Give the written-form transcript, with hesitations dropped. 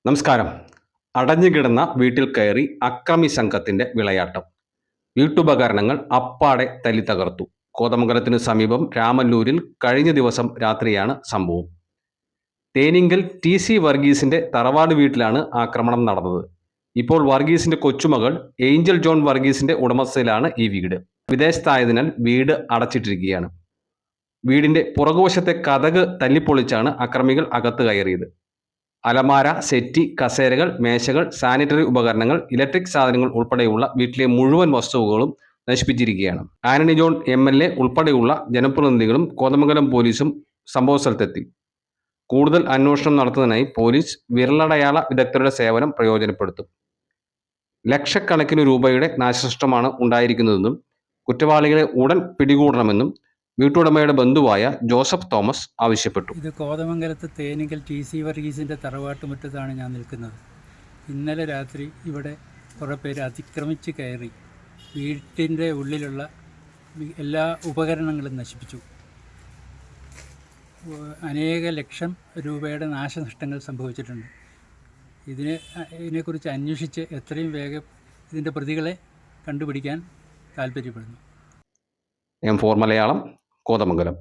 നമസ്കാരം. അടഞ്ഞുകിടന്ന വീട്ടിൽ കയറി അക്രമി സംഘത്തിന്റെ വിളയാട്ടം. വീട്ടുപകരണങ്ങൾ അപ്പാടെ തല്ലിത്തകർത്തു. കോതമംഗലത്തിനു സമീപം രാമല്ലൂരിൽ കഴിഞ്ഞ ദിവസം രാത്രിയാണ് സംഭവം. തേനിങ്കൽ ടി.സി. വർഗീസിന്റെ തറവാട് വീട്ടിലാണ് ആക്രമണം നടന്നത്. ഇപ്പോൾ വർഗീസിന്റെ കൊച്ചുമകൾ ഏഞ്ചൽ ജോൺ വർഗീസിന്റെ ഉടമസ്ഥയിലാണ് ഈ വീട്. വിദേശത്തായതിനാൽ വീട് അടച്ചിട്ടിരിക്കുകയാണ്. വീടിന്റെ പുറകുവശത്തെ കതക് തല്ലിപ്പൊളിച്ചാണ് അക്രമികൾ അകത്ത് കയറിയത്. അലമാര, സെറ്റി, കസേരകൾ, മേശകൾ, സാനിറ്ററി ഉപകരണങ്ങൾ, ഇലക്ട്രിക് സാധനങ്ങൾ ഉൾപ്പെടെയുള്ള വീട്ടിലെ മുഴുവൻ വസ്തുവകളും നശിപ്പിച്ചിരിക്കുകയാണ്. ആന്റണി ജോൺ എം.എൽ.എ. ഉൾപ്പെടെയുള്ള ജനപ്രതിനിധികളും കോതമംഗലം പോലീസും സംഭവസ്ഥലത്തെത്തി. കൂടുതൽ അന്വേഷണം നടത്തുന്നതിനായി പോലീസ് വിരലടയാള വിദഗ്ധരുടെ സേവനം പ്രയോജനപ്പെടുത്തും. ലക്ഷക്കണക്കിന് രൂപയുടെ നാശനഷ്ടമാണ് ഉണ്ടായിരിക്കുന്നതെന്നും കുറ്റവാളികളെ ഉടൻ പിടികൂടണമെന്നും വീട്ടുടമയുടെ ബന്ധുവായ ജോസഫ് തോമസ് ആവശ്യപ്പെട്ടു. ഇത് കോതമംഗലത്ത് തേനിങ്കൽ ടി.സി. വർഗീസിൻ്റെ തറവാട്ടുമുറ്റത്താണ് ഞാൻ നിൽക്കുന്നത്. ഇന്നലെ രാത്രി ഇവിടെ കുറേ പേര് അതിക്രമിച്ച് കയറി വീട്ടിൻ്റെ ഉള്ളിലുള്ള എല്ലാ ഉപകരണങ്ങളും നശിപ്പിച്ചു. അനേക ലക്ഷം രൂപയുടെ നാശനഷ്ടങ്ങൾ സംഭവിച്ചിട്ടുണ്ട്. ഇതിനെക്കുറിച്ച് അന്വേഷിച്ച് എത്രയും വേഗം ഇതിൻ്റെ പ്രതികളെ കണ്ടുപിടിക്കാൻ താല്പര്യപ്പെടുന്നു. M4 മലയാളം, കോതമംഗലം.